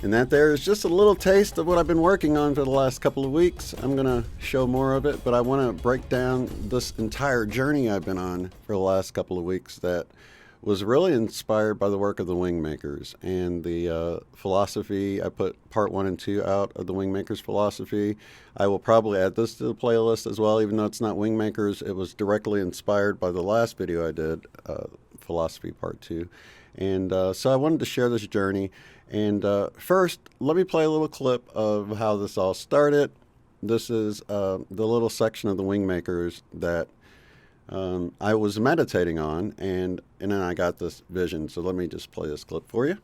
And that there is just a little taste of what I've been working on for the last couple of weeks. I'm going to show more of it, but I want to break down this entire journey I've been on for the last couple of weeks that was really inspired by the work of the Wingmakers and the philosophy. I put part 1 and 2 out of the Wingmakers Philosophy. I will probably add this to the playlist as well, even though it's not Wingmakers. It was directly inspired by the last video I did, Philosophy Part 2. And so I wanted to share this journey. And first, let me play a little clip of how this all started. This is the little section of the Wingmakers that I was meditating on, and then I got this vision. So let me just play this clip for you.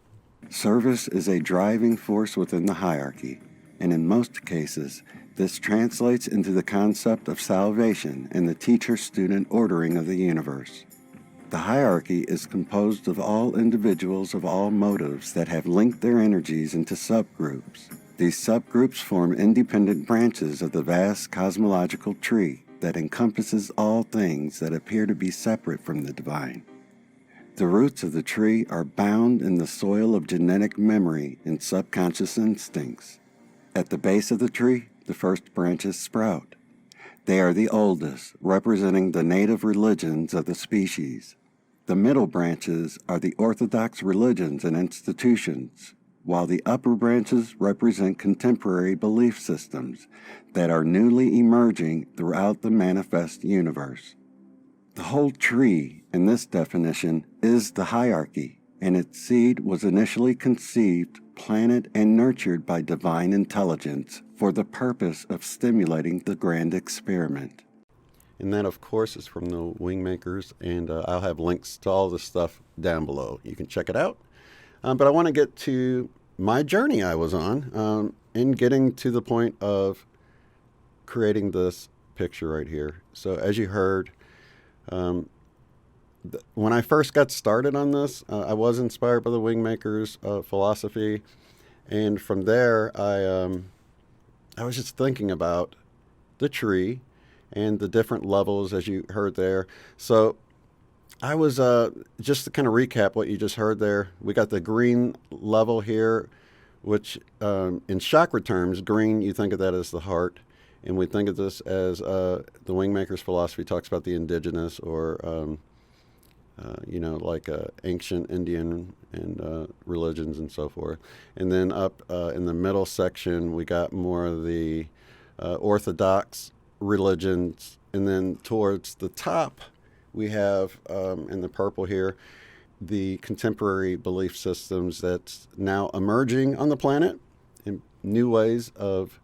Service is a driving force within the hierarchy, and in most cases, this translates into the concept of salvation and the teacher-student ordering of the universe. The hierarchy is composed of all individuals of all motives that have linked their energies into subgroups. These subgroups form independent branches of the vast cosmological tree that encompasses all things that appear to be separate from the divine. The roots of the tree are bound in the soil of genetic memory and subconscious instincts. At the base of the tree, the first branches sprout. They are the oldest, representing the native religions of the species. The middle branches are the orthodox religions and institutions, while the upper branches represent contemporary belief systems that are newly emerging throughout the manifest universe. The whole tree, in this definition, is the hierarchy, and its seed was initially conceived, planted, and nurtured by divine intelligence for the purpose of stimulating the grand experiment. And that, of course, is from the Wingmakers, and I'll have links to all this stuff down below. You can check it out. But I want to get to my journey I was on in getting to the point of creating this picture right here. So as you heard, when I first got started on this, I was inspired by the Wingmakers philosophy. And from there, I was just thinking about the tree and the different levels, as you heard there. So I was, just to kind of recap what you just heard there, we got the green level here, which in chakra terms, green, you think of that as the heart. And we think of this as the Wingmakers philosophy talks about the indigenous or, like ancient Indian and religions and so forth. And then up in the middle section, we got more of the orthodox religions, and then towards the top we have in the purple here the contemporary belief systems that's now emerging on the planet in new ways of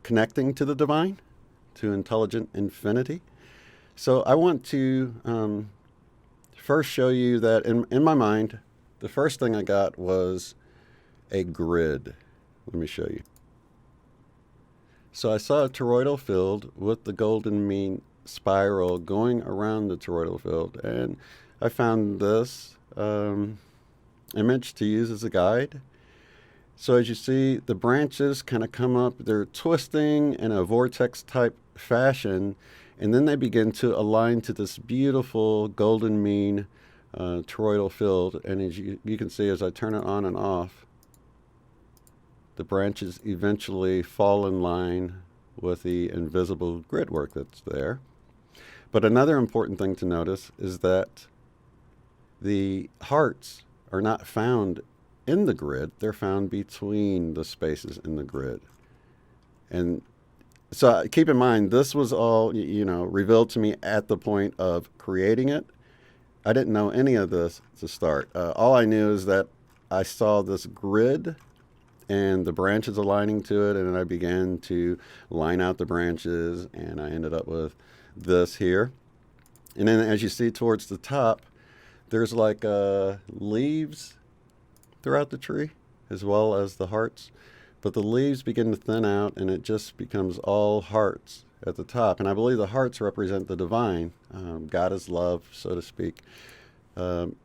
connecting to the divine, to intelligent infinity. So I want to first show you that in my mind, the first thing I got was a grid. Let me show you. So I saw a toroidal field with the golden mean spiral going around the toroidal field, and I found this image to use as a guide. So as you see, the branches kind of come up, they're twisting in a vortex type fashion, and then they begin to align to this beautiful golden mean toroidal field. And as you can see, as I turn it on and off, the branches eventually fall in line with the invisible grid work that's there. But another important thing to notice is that the hearts are not found in the grid, they're found between the spaces in the grid. And so keep in mind, this was all, revealed to me at the point of creating it. I didn't know any of this to start. All I knew is that I saw this grid and the branches aligning to it, and then I began to line out the branches, and I ended up with this here. And then as you see towards the top, there's like leaves throughout the tree, as well as the hearts. But the leaves begin to thin out, and it just becomes all hearts at the top. And I believe the hearts represent the divine. God is love, so to speak. And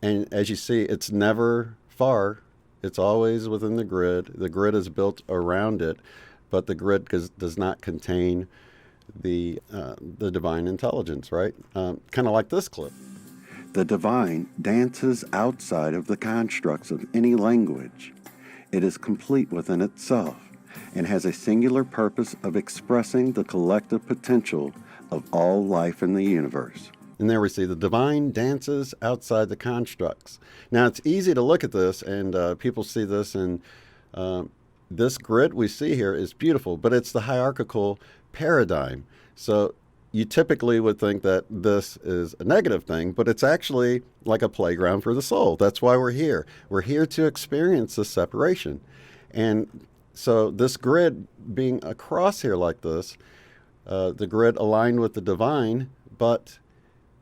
as you see, it's never far. It's always within the grid. The grid is built around it, but the grid does not contain the divine intelligence, right? Kind of like this clip. The divine dances outside of the constructs of any language. It is complete within itself and has a singular purpose of expressing the collective potential of all life in the universe. And there we see the divine dances outside the constructs. Now, it's easy to look at this, and people see this, and this grid we see here is beautiful, but it's the hierarchical paradigm. So you typically would think that this is a negative thing, but it's actually like a playground for the soul. That's why we're here. We're here to experience this separation. And so this grid being across here like this, the grid aligned with the divine, but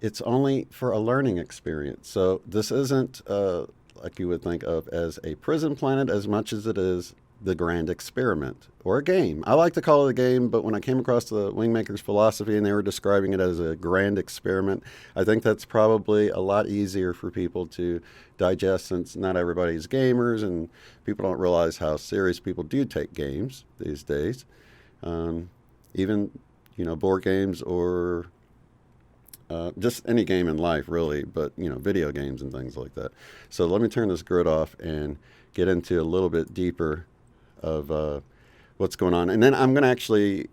it's only for a learning experience. So this isn't like you would think of as a prison planet as much as it is the grand experiment or a game. I like to call it a game, but when I came across the Wingmakers Philosophy and they were describing it as a grand experiment, I think that's probably a lot easier for people to digest, since not everybody's gamers and people don't realize how serious people do take games these days. Even, board games or just any game in life, really, but, video games and things like that. So let me turn this grid off and get into a little bit deeper of what's going on. And then I'm going to actually,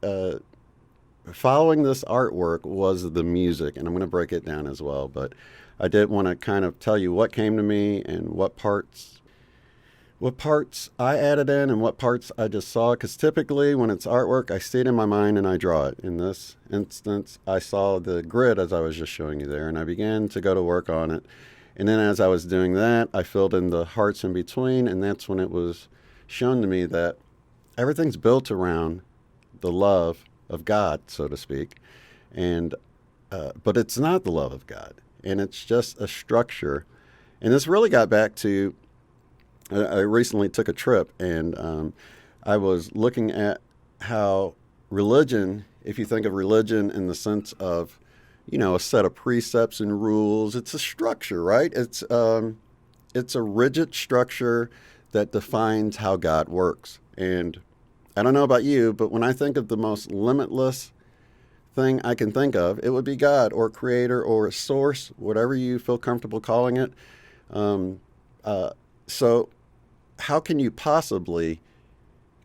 following this artwork was the music, and I'm going to break it down as well. But I did want to kind of tell you what came to me and what parts I added in and what parts I just saw, because typically when it's artwork, I see it in my mind and I draw it. In this instance, I saw the grid as I was just showing you there, and I began to go to work on it. And then as I was doing that, I filled in the hearts in between, and that's when it was shown to me that everything's built around the love of God, so to speak. And but it's not the love of God, and it's just a structure. And this really got back to, I recently took a trip, and I was looking at how religion, if you think of religion in the sense of, a set of precepts and rules, it's a structure, right? It's a rigid structure that defines how God works. And I don't know about you, but when I think of the most limitless thing I can think of, it would be God or creator or source, whatever you feel comfortable calling it. So how can you possibly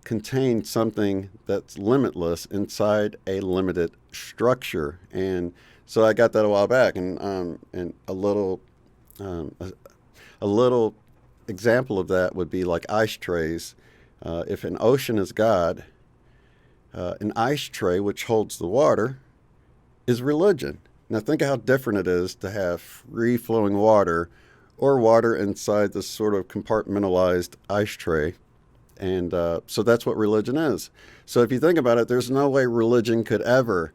contain something that's limitless inside a limited structure? And so I got that a while back, and a little example of that would be like ice trays. If an ocean is God, an ice tray, which holds the water, is religion. Now think of how different it is to have free-flowing water or water inside this sort of compartmentalized ice tray. And so that's what religion is. So if you think about it, there's no way religion could ever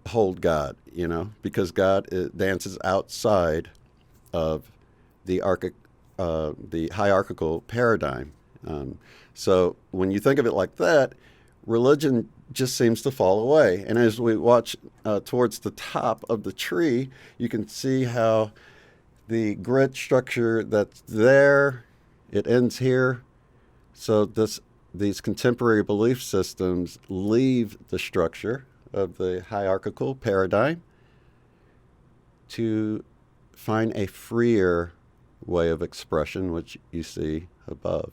hold God, because God dances outside of the hierarchical paradigm. So when you think of it like that, religion just seems to fall away. And as we watch towards the top of the tree, you can see how the grid structure that's there, it ends here. So these contemporary belief systems leave the structure of the hierarchical paradigm to find a freer way of expression, which you see above.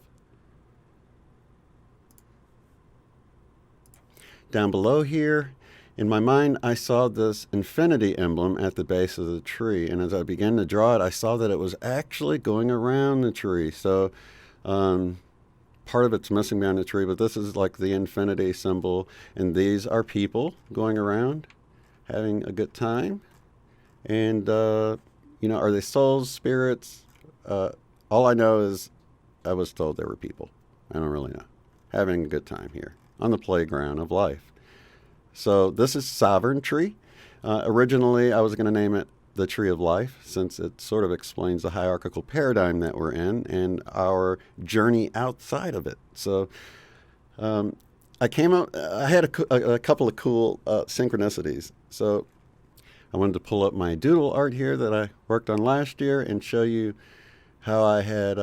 Down below here, in my mind, I saw this infinity emblem at the base of the tree. And as I began to draw it, I saw that it was actually going around the tree. So part of it's missing behind the tree, but this is like the infinity symbol. And these are people going around having a good time. And, are they souls, spirits? All I know is I was told they were people. I don't really know. Having a good time here on the playground of life. So this is Sovereign Tree. Originally, I was going to name it the Tree of Life, since it sort of explains the hierarchical paradigm that we're in and our journey outside of it. So I had a couple of cool synchronicities. So I wanted to pull up my doodle art here that I worked on last year and show you how I had,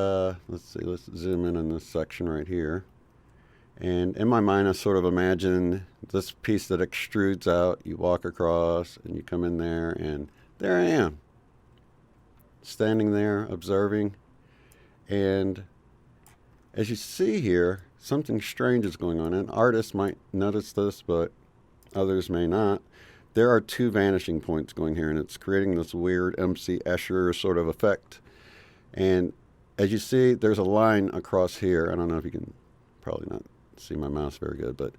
let's zoom in on this section right here. And in my mind, I sort of imagine this piece that extrudes out. You walk across and you come in there, and there I am. standing there observing. And as you see here, something strange is going on. An artist might notice this, but others may not. There are two vanishing points going here, and it's creating this weird MC Escher sort of effect. And as you see, there's a line across here. I don't know if you can probably not see my mouse very good, but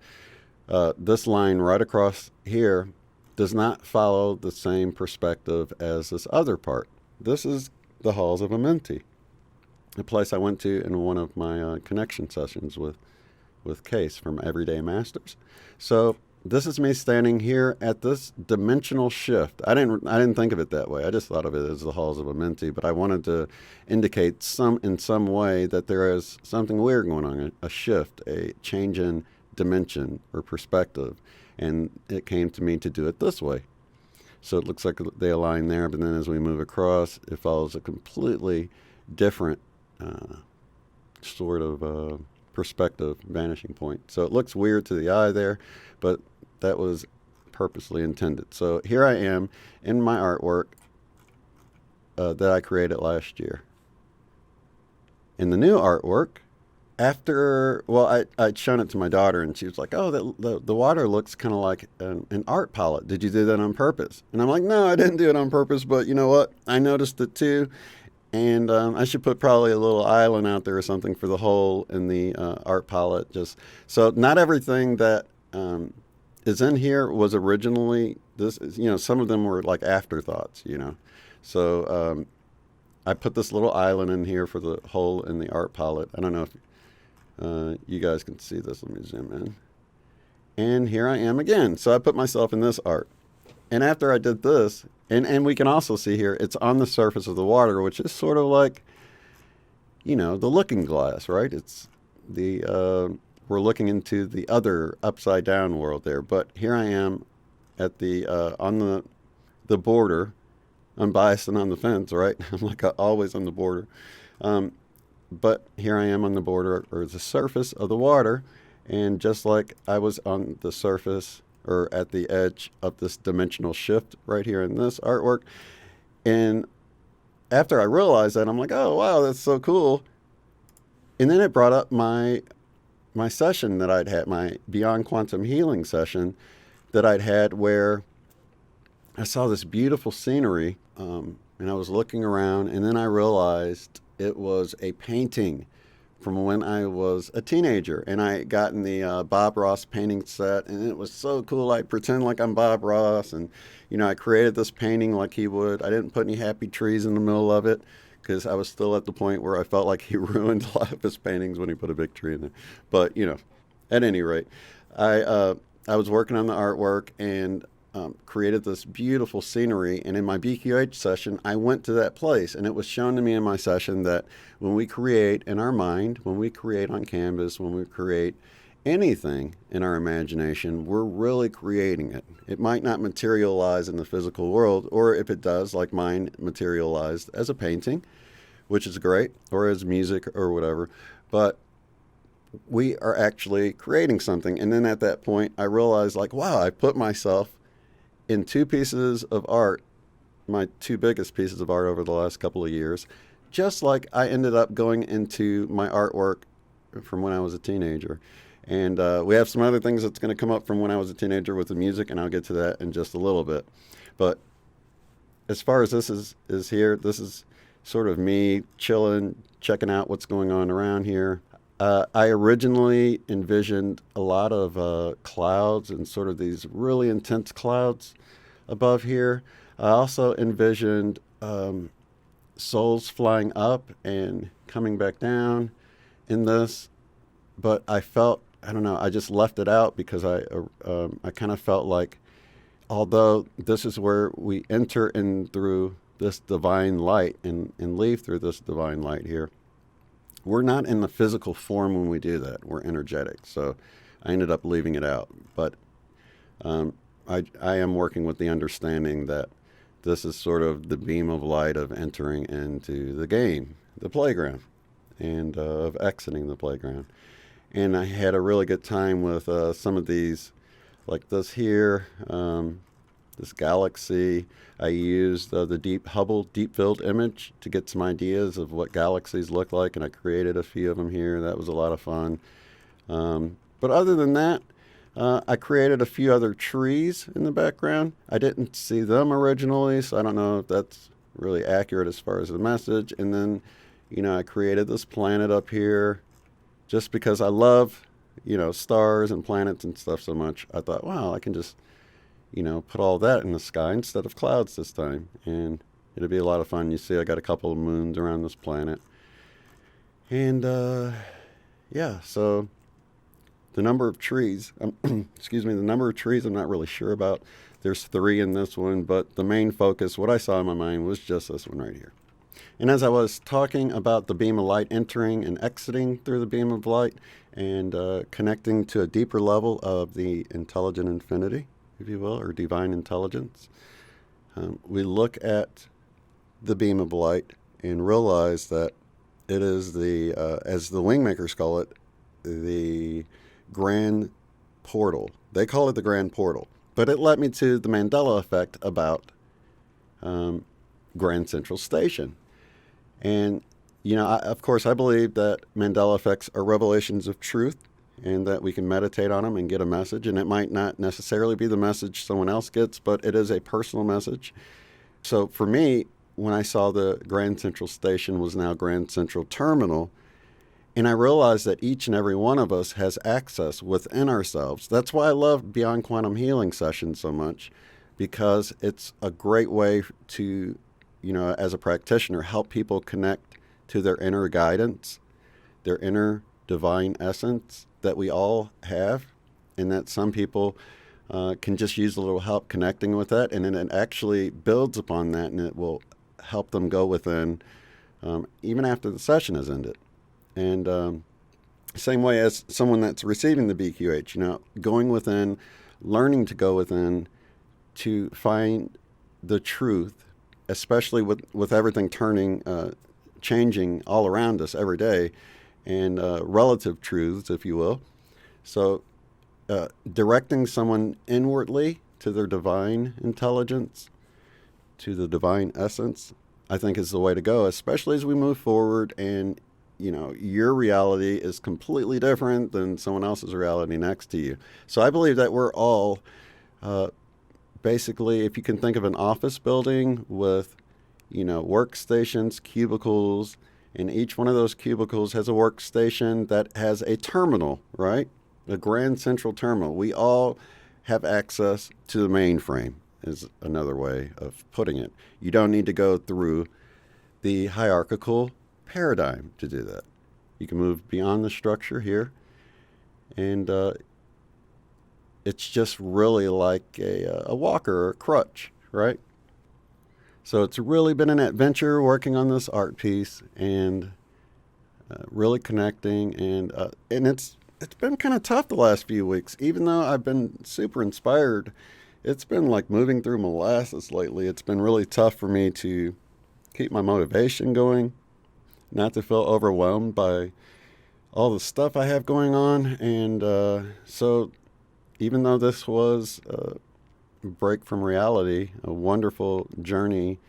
this line right across here does not follow the same perspective as this other part. This is the halls of Amenti, a place I went to in one of my connection sessions with Case from Everyday Masters. So this is me standing here at this dimensional shift. I didn't think of it that way. I just thought of it as the halls of Amenti, but I wanted to indicate in some way that there is something weird going on, a shift, a change in dimension or perspective. And it came to me to do it this way. So it looks like they align there, but then as we move across, it follows a completely different sort of perspective, vanishing point. So it looks weird to the eye there, but that was purposely intended. So here I am in my artwork that I created last year. In the new artwork, I'd shown it to my daughter, and she was like, oh, the water looks kind of like an art palette. Did you do that on purpose? And I'm like, no, I didn't do it on purpose, but you know what? I noticed it too. And I should put probably a little island out there or something for the hole in the art palette. So not everything that is in here was originally this. Some of them were like afterthoughts. So I put this little island in here for the hole in the art palette. I don't know if you guys can see this. Let me zoom in. And here I am again. So I put myself in this art. And after I did this, and we can also see here, it's on the surface of the water, which is sort of like, the looking glass, right? It's we're looking into the other upside down world there. But here I am at on the border, unbiased and on the fence, right? I'm like always on the border. But here I am on the border or the surface of the water. And just like I was on the surface or at the edge of this dimensional shift right here in this artwork. And after I realized that, I'm like, oh, wow, that's so cool. And then it brought up my session that I'd had, my Beyond Quantum Healing session that I'd had, where I saw this beautiful scenery, and I was looking around, and then I realized it was a painting from when I was a teenager, and I had gotten the Bob Ross painting set, and it was so cool. I pretend like I'm Bob Ross, and I created this painting like he would. I didn't put any happy trees in the middle of it because I was still at the point where I felt like he ruined a lot of his paintings when he put a big tree in there. But at any rate, I was working on the artwork and created this beautiful scenery. And in my BQH session, I went to that place, and it was shown to me in my session that when we create in our mind, when we create on canvas, when we create anything in our imagination, we're really creating it. It might not materialize in the physical world, or if it does, like mine materialized as a painting, which is great, or as music or whatever, but we are actually creating something. And then at that point, I realized, like, wow, I put myself in two pieces of art, my two biggest pieces of art over the last couple of years, just like I ended up going into my artwork from when I was a teenager. And we have some other things that's going to come up from when I was a teenager with the music, and I'll get to that in just a little bit. But as far as this is here, this is sort of me chilling, checking out what's going on around here. I originally envisioned a lot of clouds and sort of these really intense clouds above here. I also envisioned souls flying up and coming back down in this, but I felt, I don't know, I just left it out because I kind of felt like, although this is where we enter in through this divine light and leave through this divine light here, we're not in the physical form when we do that. We're energetic. So I ended up leaving it out. But I am working with the understanding that this is sort of the beam of light of entering into the game, the playground, and of exiting the playground. And I had a really good time with some of these, like this here. this galaxy. I used the deep Hubble deep field image to get some ideas of what galaxies look like, and I created a few of them here. That was a lot of fun. But other than that, I created a few other trees in the background. I didn't see them originally, so I don't know if that's really accurate as far as the message. And then, I created this planet up here just because I love, stars and planets and stuff so much. I thought, wow, I can just, put all that in the sky instead of clouds this time. And it'll be a lot of fun. You see, I got a couple of moons around this planet. And, yeah, so the number of trees, the number of trees I'm not really sure about. There's 3 in this one, but the main focus, what I saw in my mind, was just this one right here. And as I was talking about the beam of light entering and exiting through the beam of light and connecting to a deeper level of the intelligent infinity, if you will, or divine intelligence, we look at the beam of light and realize that it is the, as the Wingmakers call it, the grand portal. They call it the grand portal. But it led me to the Mandela effect about Grand Central Station. And, of course, I believe that Mandela effects are revelations of truth and that we can meditate on them and get a message. And it might not necessarily be the message someone else gets, but it is a personal message. So for me, when I saw the Grand Central Station was now Grand Central Terminal, and I realized that each and every one of us has access within ourselves. That's why I love Beyond Quantum Healing sessions so much, because it's a great way to, as a practitioner, help people connect to their inner guidance, their inner divine essence that we all have, and that some people can just use a little help connecting with that, and then it actually builds upon that, and it will help them go within even after the session has ended. And same way as someone that's receiving the BQH, going within, learning to go within to find the truth, especially with everything turning, changing all around us every day, and relative truths, if you will. So directing someone inwardly to their divine intelligence, to the divine essence, I think is the way to go, especially as we move forward and your reality is completely different than someone else's reality next to you. So I believe that we're all basically, if you can think of an office building with, workstations, cubicles, and each one of those cubicles has a workstation that has a terminal, right? A Grand Central Terminal. We all have access to the mainframe, is another way of putting it. You don't need to go through the hierarchical paradigm to do that. You can move beyond the structure here, and it's just really like a walker or a crutch, right? So it's really been an adventure working on this art piece and really connecting, and it's been kind of tough the last few weeks. Even though I've been super inspired, it's been like moving through molasses lately. It's been really tough for me to keep my motivation going, not to feel overwhelmed by all the stuff I have going on. And so even though this was a break from reality, a wonderful journey,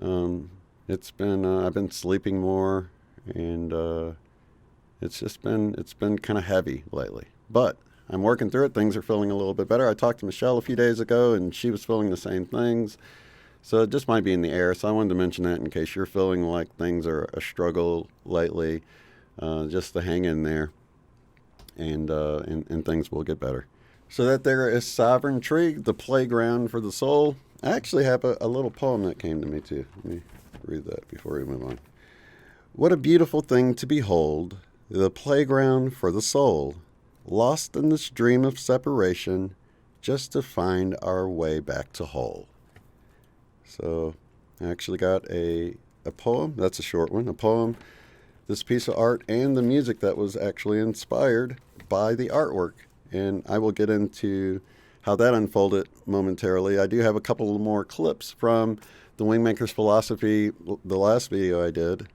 it's been, I've been sleeping more, and it's been kind of heavy lately. But I'm working through it. Things are feeling a little bit better. I talked to Michelle a few days ago, and she was feeling the same things. So it just might be in the air. So I wanted to mention that in case you're feeling like things are a struggle lately, just to hang in there, and things will get better. So that there is Sovereign Tree, the playground for the soul. I actually have a little poem that came to me too. Let me read that before we move on. What a beautiful thing to behold, the playground for the soul, lost in this dream of separation, just to find our way back to whole. So I actually got a poem. That's a short one. A poem, this piece of art, and the music that was actually inspired by the artwork. And I will get into how that unfolded momentarily. I do have a couple more clips from the Wingmakers Philosophy, the last video I did.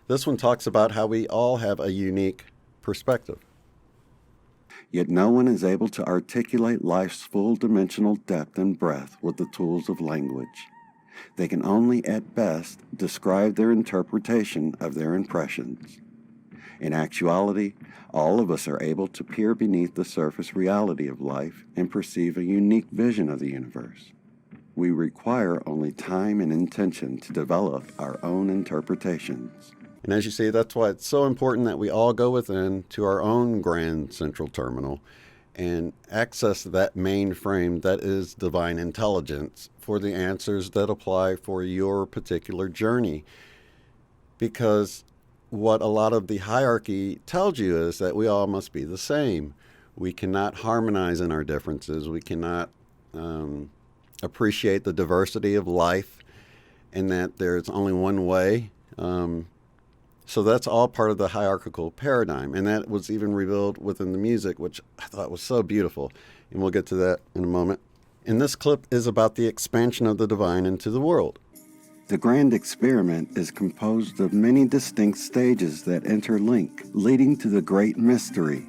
This one talks about how we all have a unique perspective. Yet no one is able to articulate life's full dimensional depth and breadth with the tools of language. They can only, at best, describe their interpretation of their impressions. In actuality, all of us are able to peer beneath the surface reality of life and perceive a unique vision of the universe. We require only time and intention to develop our own interpretations. And as you see, that's why it's so important that we all go within to our own grand central terminal and access that mainframe that is divine intelligence for the answers that apply for your particular journey. Because what a lot of the hierarchy tells you is that we all must be the same. We cannot harmonize in our differences. We cannot appreciate the diversity of life, and that there's only one way. So that's all part of the hierarchical paradigm, and that was even revealed within the music, which I thought was so beautiful, and we'll get to that in a moment. And this clip is about the expansion of the divine into the world. The grand experiment is composed of many distinct stages that interlink, leading to the great mystery.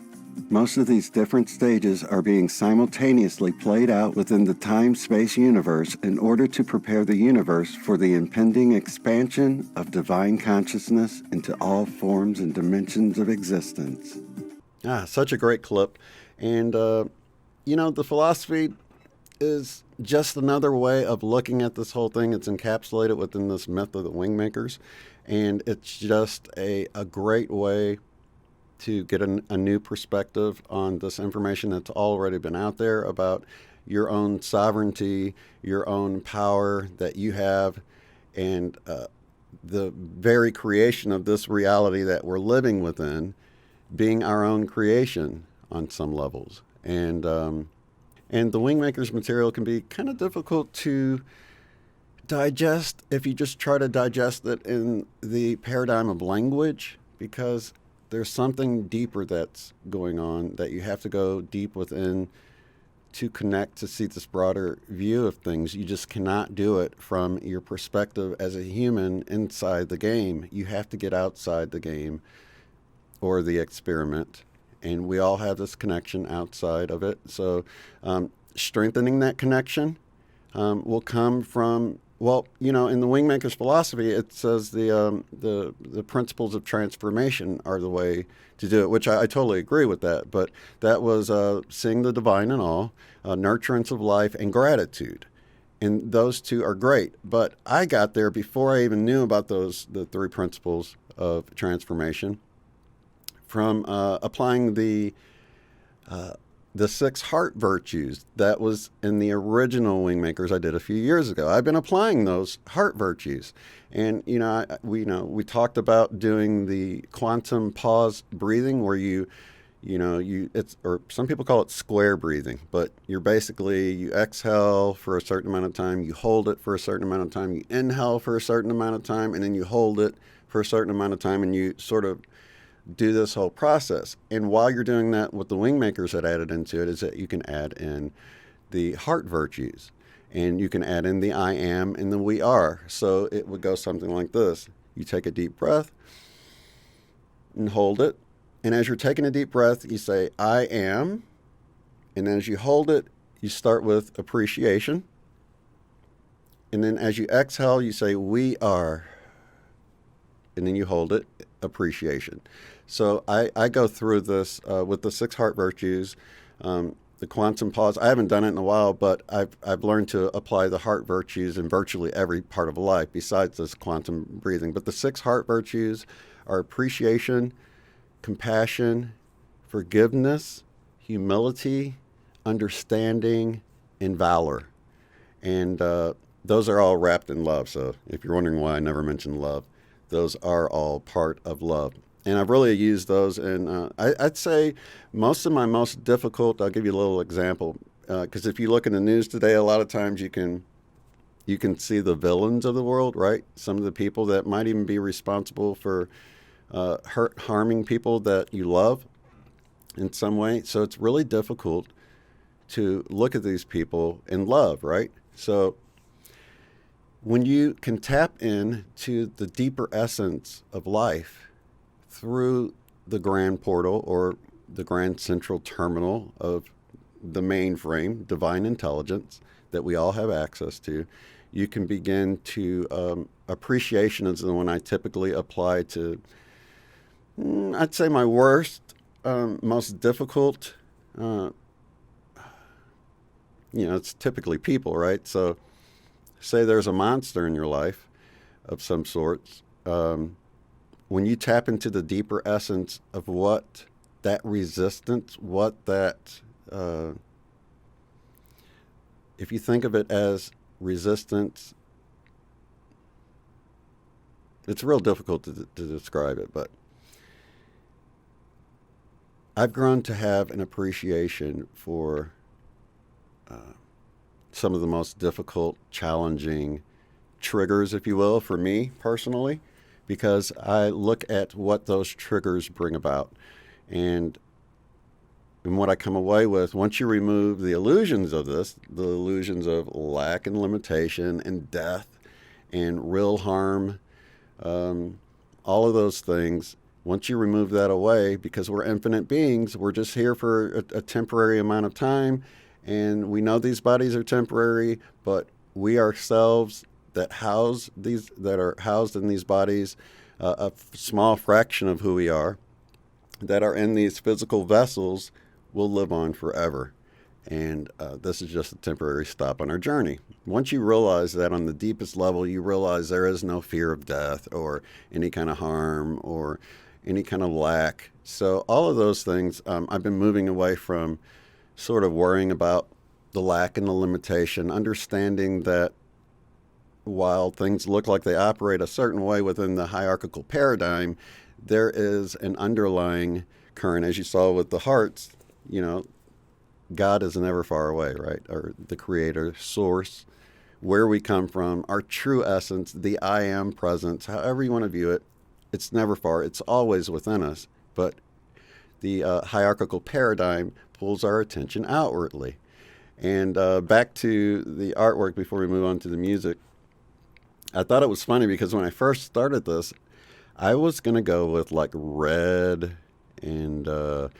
Most of these different stages are being simultaneously played out within the time-space universe in order to prepare the universe for the impending expansion of divine consciousness into all forms and dimensions of existence. Such a great clip. And, the philosophy is just another way of looking at this whole thing. It's encapsulated within this myth of the Wingmakers. And it's just a great way to get a new perspective on this information that's already been out there about your own sovereignty, your own power that you have, and the very creation of this reality that we're living within being our own creation on some levels. And the Wingmakers material can be kind of difficult to digest if you just try to digest it in the paradigm of language, because there's something deeper that's going on that you have to go deep within to connect to see this broader view of things. You just cannot do it from your perspective as a human inside the game. You have to get outside the game or the experiment. And we all have this connection outside of it. So strengthening that connection will come from, in the Wingmakers Philosophy, it says the principles of transformation are the way to do it, which I totally agree with that. But that was seeing the divine in all, nurturance of life, and gratitude. And those two are great. But I got there before I even knew about the three principles of transformation from applying the 6 heart virtues that was in the original Wingmakers I did a few years ago. I've been applying those heart virtues, and we talked about doing the quantum pause breathing, where or some people call it square breathing, but you exhale for a certain amount of time, you hold it for a certain amount of time, you inhale for a certain amount of time, and then you hold it for a certain amount of time, and you sort of do this whole process. And while you're doing that, what the Wingmakers had added into it is that you can add in the heart virtues, and you can add in the I am and the we are. So it would go something like this. You take a deep breath and hold it. And as you're taking a deep breath, you say, I am. And then as you hold it, you start with appreciation. And then as you exhale, you say, we are. And then you hold it, appreciation. So I go through this with the 6 heart virtues, the quantum pause. I haven't done it in a while, but I've learned to apply the heart virtues in virtually every part of life besides this quantum breathing. But the 6 heart virtues are appreciation, compassion, forgiveness, humility, understanding, and valor. And those are all wrapped in love. So if you're wondering why I never mentioned love, those are all part of love. And I've really used those, and I'd say most of my most difficult, I'll give you a little example, because if you look in the news today, a lot of times you can see the villains of the world, right? Some of the people that might even be responsible for harming people that you love in some way. So it's really difficult to look at these people and love, right? So when you can tap into the deeper essence of life through the grand portal, or the grand central terminal of the mainframe, divine intelligence that we all have access to, you can begin to, appreciation is the one I typically apply to, I'd say my worst, most difficult, it's typically people, right? So say there's a monster in your life of some sorts. When you tap into the deeper essence of what that resistance, what that, if you think of it as resistance, it's real difficult to describe it, but I've grown to have an appreciation for some of the most difficult, challenging triggers, if you will, for me personally, because I look at what those triggers bring about. And what I come away with, once you remove the illusions of this, the illusions of lack and limitation and death and real harm, all of those things, once you remove that away, because we're infinite beings, we're just here for a temporary amount of time, and we know these bodies are temporary, but we ourselves that are housed in these bodies, a small fraction of who we are, that are in these physical vessels, will live on forever. And this is just a temporary stop on our journey. Once you realize that on the deepest level, you realize there is no fear of death or any kind of harm or any kind of lack. So all of those things, I've been moving away from sort of worrying about the lack and the limitation, understanding that while things look like they operate a certain way within the hierarchical paradigm, there is an underlying current, as you saw with the hearts. God is never far away, right? Or the creator, source, where we come from, our true essence, the I am presence, however you want to view it, it's never far. It's always within us. But the hierarchical paradigm pulls our attention outwardly. And back to the artwork before we move on to the music, I thought it was funny because when I first started this, I was going to go with like red and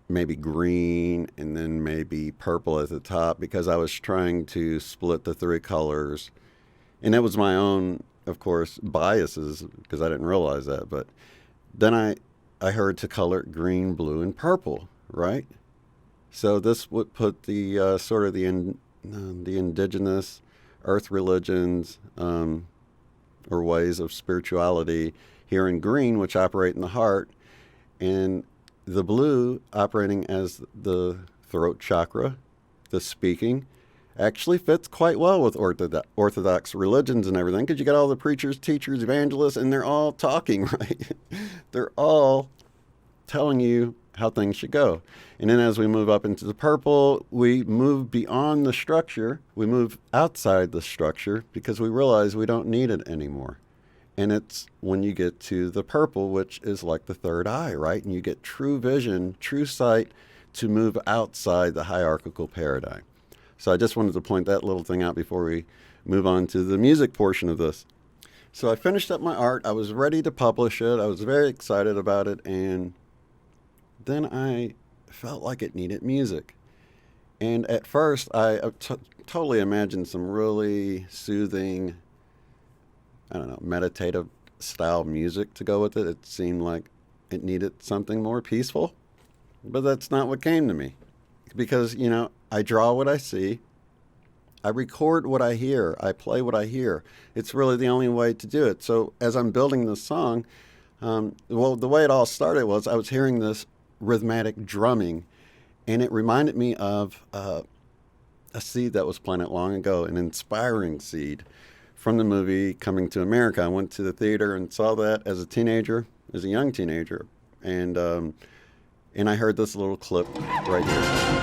maybe green and then maybe purple at the top because I was trying to split the three colors. And it was my own, of course, biases because I didn't realize that. But then I heard to color it green, blue, and purple, right? So this would put the sort of the indigenous earth religions or ways of spirituality here in green, which operate in the heart, and the blue operating as the throat chakra, the speaking, actually fits quite well with Orthodox religions and everything because you got all the preachers, teachers, evangelists, and they're all talking, right? They're all telling you how things should go. And then as we move up into the purple, we move beyond the structure. We move outside the structure because we realize we don't need it anymore. And it's when you get to the purple, which is like the third eye, right? And you get true vision, true sight to move outside the hierarchical paradigm. So I just wanted to point that little thing out before we move on to the music portion of this. So I finished up my art. I was ready to publish it. I was very excited about it. And then I felt like it needed music. And at first, I totally imagined some really soothing, meditative style music to go with it. It seemed like it needed something more peaceful. But that's not what came to me. Because, I draw what I see. I record what I hear. I play what I hear. It's really the only way to do it. So as I'm building this song, the way it all started was I was hearing this rhythmic drumming, and it reminded me of a seed that was planted long ago, an inspiring seed from the movie Coming to America. I went to the theater and saw that as a young teenager, and I heard this little clip right here.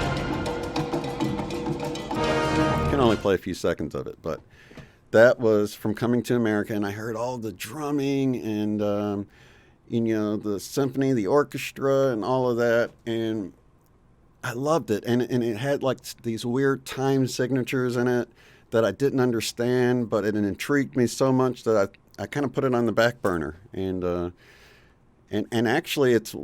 I can only play a few seconds of it, but that was from Coming to America, and I heard all the drumming and the symphony, the orchestra, and all of that, and I loved it. And it had like these weird time signatures in it that I didn't understand, but it intrigued me so much that I kind of put it on the back burner. And actually, it's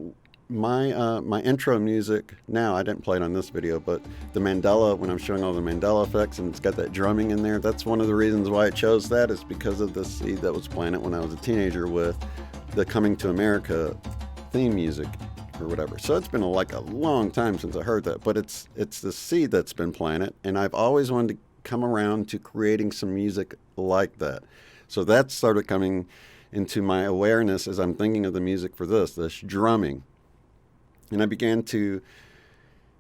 my intro music now, I didn't play it on this video, but the Mandela, when I'm showing all the Mandela effects and it's got that drumming in there, that's one of the reasons why I chose that, is because of the seed that was planted when I was a teenager with the Coming to America theme music or whatever. So it's been like a long time since I heard that, but it's the seed that's been planted, and I've always wanted to come around to creating some music like that. So that started coming into my awareness as I'm thinking of the music for this drumming. And I began to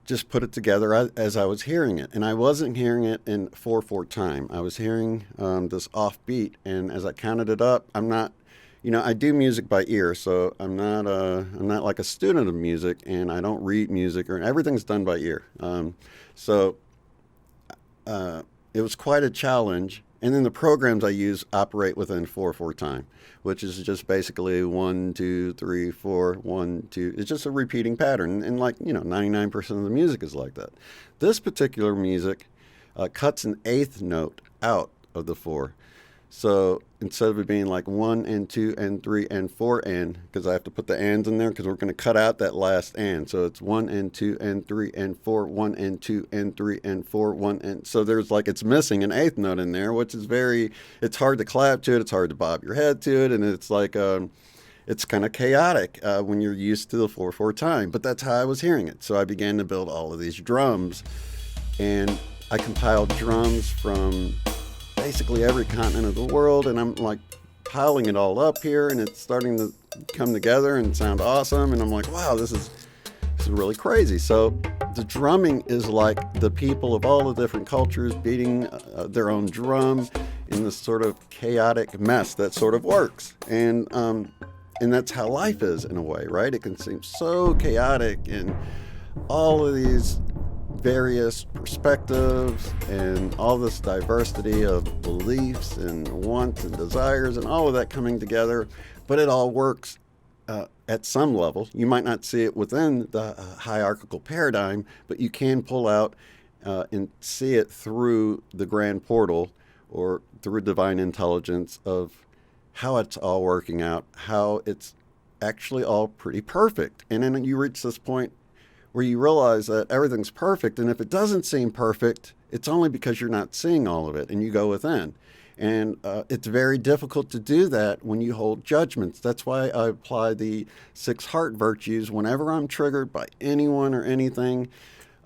just put it together as I was hearing it. And I wasn't hearing it in 4/4 time. I was hearing this offbeat. And as I counted it up, I'm not, I do music by ear, so I'm not like a student of music, and I don't read music, or everything's done by ear. So it was quite a challenge. And then the programs I use operate within 4/4 time, which is just basically 1, 2, 3, 4, 1, 2. It's just a repeating pattern. And 99% of the music is like that. This particular music cuts an eighth note out of the 4. So instead of it being like 1 and 2 and 3 and 4 and, because I have to put the ands in there because we're going to cut out that last and. So it's 1 and 2 and 3 and 4, 1 and 2 and 3 and 4, 1 and. So there's it's missing an eighth note in there, which is it's hard to clap to it. It's hard to bob your head to it. And it's it's kind of chaotic when you're used to the 4/4 time. But that's how I was hearing it. So I began to build all of these drums, and I compiled drums from basically every continent of the world, and I'm piling it all up here, and it's starting to come together and sound awesome, and I'm like, wow, this is really crazy. So the drumming is like the people of all the different cultures beating their own drum in this sort of chaotic mess that sort of works. And that's how life is in a way, right? It can seem so chaotic, and all of these various perspectives and all this diversity of beliefs and wants and desires and all of that coming together, but it all works at some level. You might not see it within the hierarchical paradigm, but you can pull out and see it through the grand portal or through divine intelligence of how it's all working out, how it's actually all pretty perfect. And then you reach this point where you realize that everything's perfect, and if it doesn't seem perfect, it's only because you're not seeing all of it, and you go within. And it's very difficult to do that when you hold judgments. That's why I apply the 6 heart virtues whenever I'm triggered by anyone or anything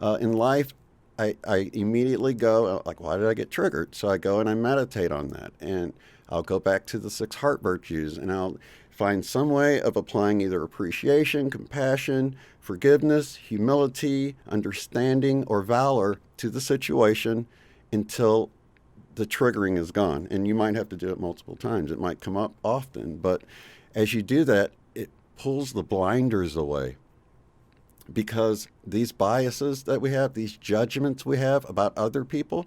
in life. I immediately go, why did I get triggered? So I go and I meditate on that, and I'll go back to the 6 heart virtues, and I'll find some way of applying either appreciation, compassion, forgiveness, humility, understanding, or valor to the situation until the triggering is gone. And you might have to do it multiple times. It might come up often, but as you do that, it pulls the blinders away, because these biases that we have, these judgments we have about other people,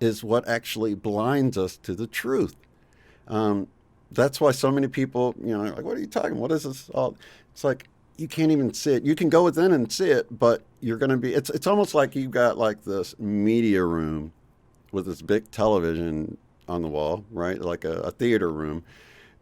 is what actually blinds us to the truth. That's why so many people, what are you talking? What is this all? It's like you can't even see it. You can go within and see it, but you're going to be. It's almost like you've got this media room with this big television on the wall, right? Like a theater room,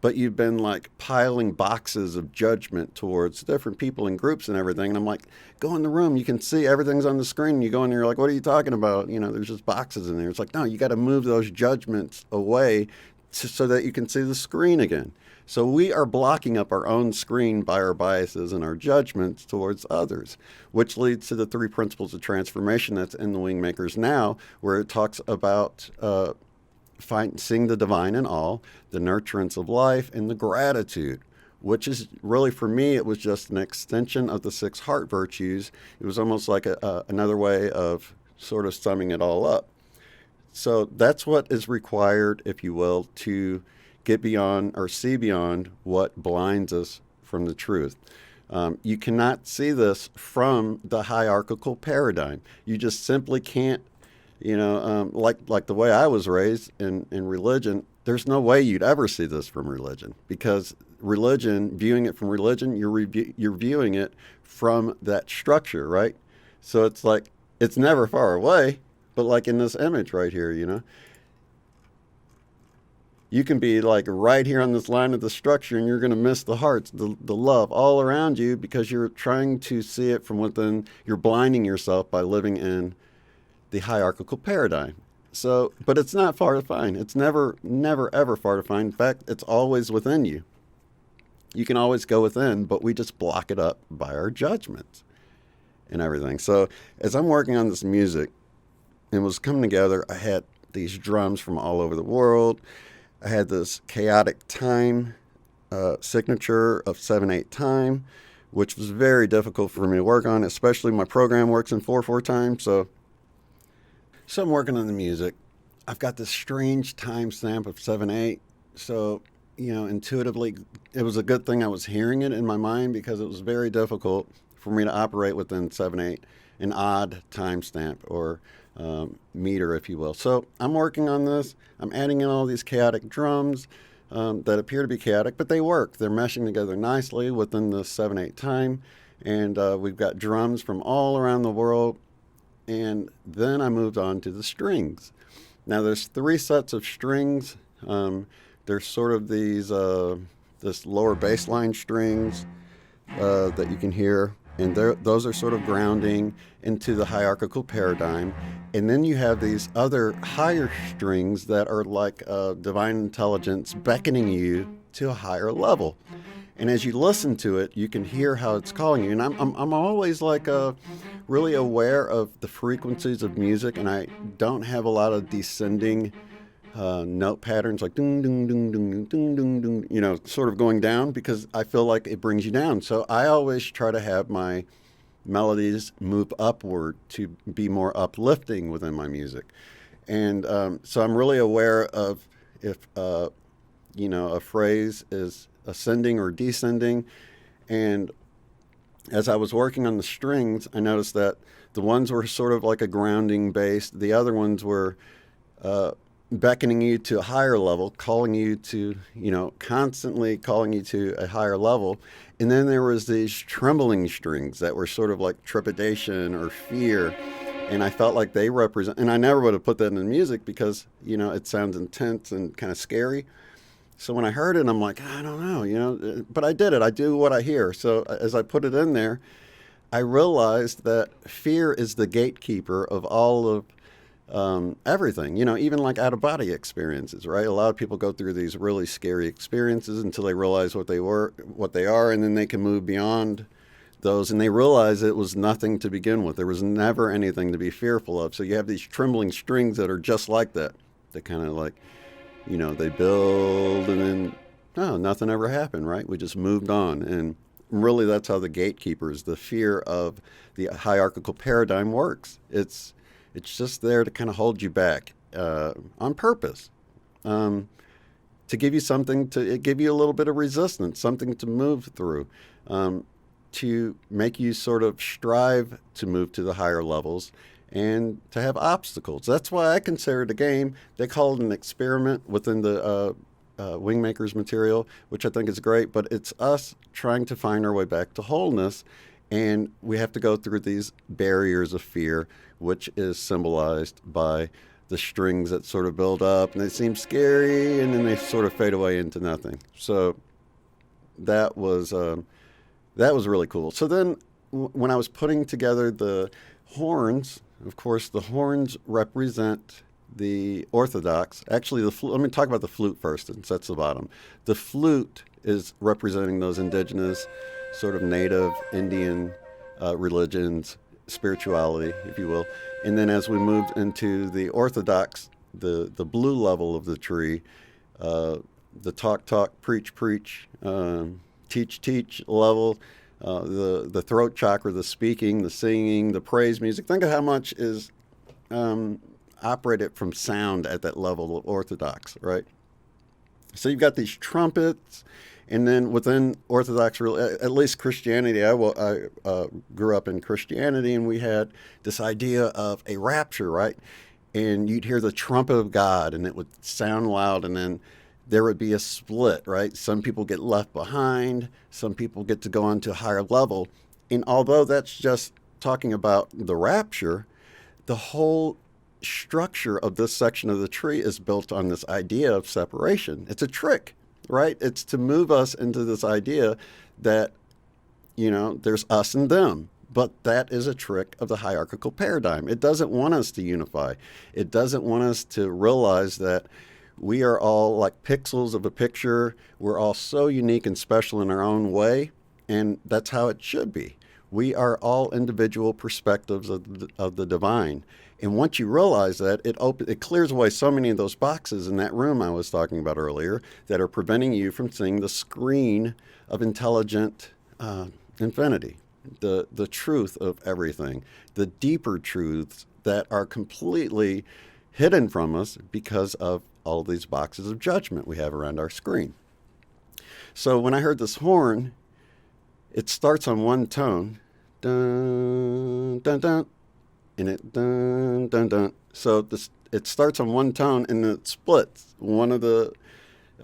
but you've been piling boxes of judgment towards different people and groups and everything. And I'm go in the room. You can see everything's on the screen. You go in there, you're what are you talking about? There's just boxes in there. It's no, you got to move those judgments away so that you can see the screen again. So we are blocking up our own screen by our biases and our judgments towards others, which leads to the 3 principles of transformation that's in the Wingmakers Now, where it talks about seeing the divine in all, the nurturance of life, and the gratitude, which is really, for me, it was just an extension of the 6 heart virtues. It was almost like another way of sort of summing it all up. So that's what is required, if you will, to get beyond or see beyond what blinds us from the truth. You cannot see this from the hierarchical paradigm. You just simply can't, like the way I was raised in religion, there's no way you'd ever see this from religion, because religion, viewing it from religion, you're viewing it from that structure, right? So it's it's never far away. But in this image right here, you can be like right here on this line of the structure, and you're going to miss the hearts, the love all around you, because you're trying to see it from within. You're blinding yourself by living in the hierarchical paradigm. So, but it's not far to find. It's never, never, ever far to find. In fact, it's always within you. You can always go within, but we just block it up by our judgments and everything. So, as I'm working on this music and it was coming together, I had these drums from all over the world. I had this chaotic time signature of 7/8 time, which was very difficult for me to work on, especially my program works in 4/4 time. So I'm working on the music. I've got this strange timestamp of 7/8. So, intuitively, it was a good thing I was hearing it in my mind, because it was very difficult for me to operate within 7/8, an odd timestamp or meter, if you will. So I'm working on this. I'm adding in all these chaotic drums that appear to be chaotic, but they work. They're meshing together nicely within the 7/8 time. And we've got drums from all around the world. And then I moved on to the strings. Now there's 3 sets of strings. There's sort of these this lower bass line strings that you can hear, and those are sort of grounding into the hierarchical paradigm. And then you have these other higher strings that are like divine intelligence beckoning you to a higher level. And as you listen to it, you can hear how it's calling you. And I'm always like really aware of the frequencies of music, and I don't have a lot of descending note patterns like ding, ding, ding, ding, ding, ding, ding, sort of going down, because I feel like it brings you down. So I always try to have my melodies move upward to be more uplifting within my music. And so I'm really aware of if, a phrase is ascending or descending. And as I was working on the strings, I noticed that the ones were sort of like a grounding bass. The other ones were beckoning you to a higher level, calling you to, constantly calling you to a higher level. And then there was these trembling strings that were sort of like trepidation or fear. And I felt like they represent, and I never would have put that in the music because, it sounds intense and kind of scary. So when I heard it, I'm like, I don't know, but I did it. I do what I hear. So as I put it in there, I realized that fear is the gatekeeper of all of everything, even like out-of-body experiences, right? A lot of people go through these really scary experiences until they realize what they are, and then they can move beyond those, and they realize it was nothing to begin with. There was never anything to be fearful of. So you have these trembling strings that are just like that. They kind of like, they build, and then, oh, nothing ever happened, right? We just moved on. And really, that's how the gatekeepers, the fear of the hierarchical paradigm works. It's just there to kind of hold you back on purpose, to give you something, to give you a little bit of resistance, something to move through, to make you sort of strive to move to the higher levels and to have obstacles. That's why I consider it a game. They call it an experiment within the Wingmakers material, which I think is great, but it's us trying to find our way back to wholeness. And we have to go through these barriers of fear, which is symbolized by the strings that sort of build up, and they seem scary, and then they sort of fade away into nothing. So that was really cool. So then when I was putting together the horns, of course, the horns represent the Orthodox. Actually, let me talk about the flute first, since that's the bottom. The flute is representing those indigenous, sort of native Indian religions, spirituality, if you will. And then as we moved into the Orthodox, the blue level of the tree, the talk, preach, teach level, the throat chakra, the speaking, the singing, the praise music. Think of how much is operated from sound at that level of Orthodox, right? So you've got these trumpets, and then within Orthodox, at least Christianity, I grew up in Christianity, and we had this idea of a rapture, right? And you'd hear the trumpet of God, and it would sound loud, and then there would be a split, right? Some people get left behind. Some people get to go on to a higher level. And although that's just talking about the rapture, the whole structure of this section of the tree is built on this idea of separation. It's a trick, right? It's to move us into this idea that, there's us and them. But that is a trick of the hierarchical paradigm. It doesn't want us to unify. It doesn't want us to realize that we are all like pixels of a picture. We're all so unique and special in our own way, and that's how it should be. We are all individual perspectives of the divine. And once you realize that, it clears away so many of those boxes in that room I was talking about earlier that are preventing you from seeing the screen of intelligent infinity. The truth of everything, the deeper truths that are completely hidden from us because of all these boxes of judgment we have around our screen. So when I heard this horn, it starts on one tone, dun, dun, dun, and it dun, dun, dun. So it starts on one tone and it splits. One of a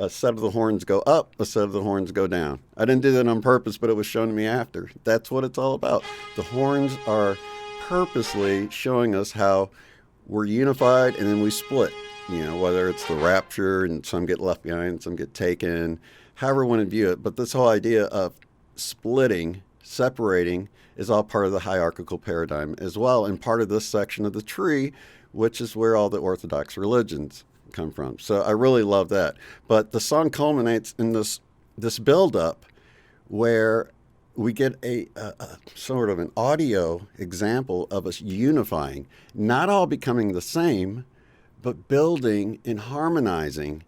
set of the horns go up, a set of the horns go down. I didn't do that on purpose, but it was shown to me after. That's what it's all about. The horns are purposely showing us how we're unified and then we split. Whether it's the rapture and some get left behind, some get taken, however you want to view it. But this whole idea of splitting, separating, is all part of the hierarchical paradigm as well, and part of this section of the tree, which is where all the Orthodox religions come from. So I really love that. But the song culminates in this build-up where we get a sort of an audio example of us unifying, not all becoming the same, but building and harmonizing.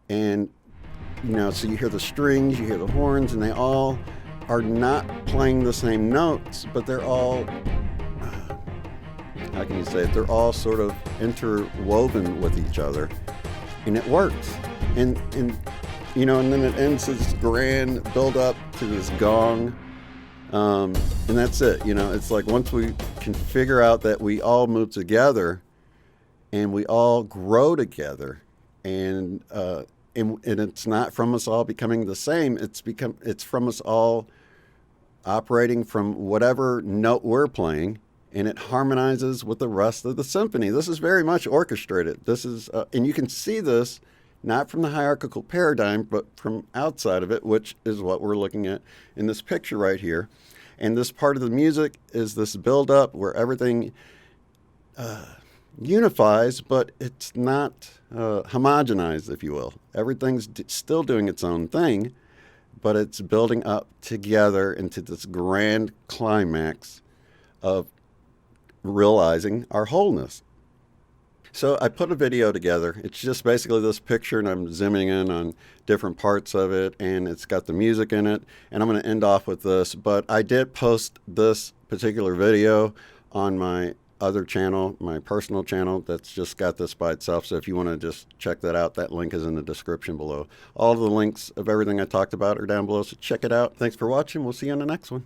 And, so you hear the strings, you hear the horns, and they all are not playing the same notes, but they're all, how can you say it? They're all sort of interwoven with each other, and it works. And then it ends this grand build up to this gong, and that's it. It's like once we can figure out that we all move together, and we all grow together, and it's not from us all becoming the same. It's from us all operating from whatever note we're playing, and it harmonizes with the rest of the symphony. This is very much orchestrated. This is, and you can see this not from the hierarchical paradigm, but from outside of it, which is what we're looking at in this picture right here. And this part of the music is this build-up where everything unifies, but it's not homogenized, if you will. Everything's still doing its own thing, but it's building up together into this grand climax of realizing our wholeness. So I put a video together. It's just basically this picture, and I'm zooming in on different parts of it, and it's got the music in it, and I'm going to end off with this. But I did post this particular video on my other channel, my personal channel, that's just got this by itself. So if you want to just check that out, that link is in the description below. All of the links of everything I talked about are down below, so check it out. Thanks for watching. We'll see you on the next one.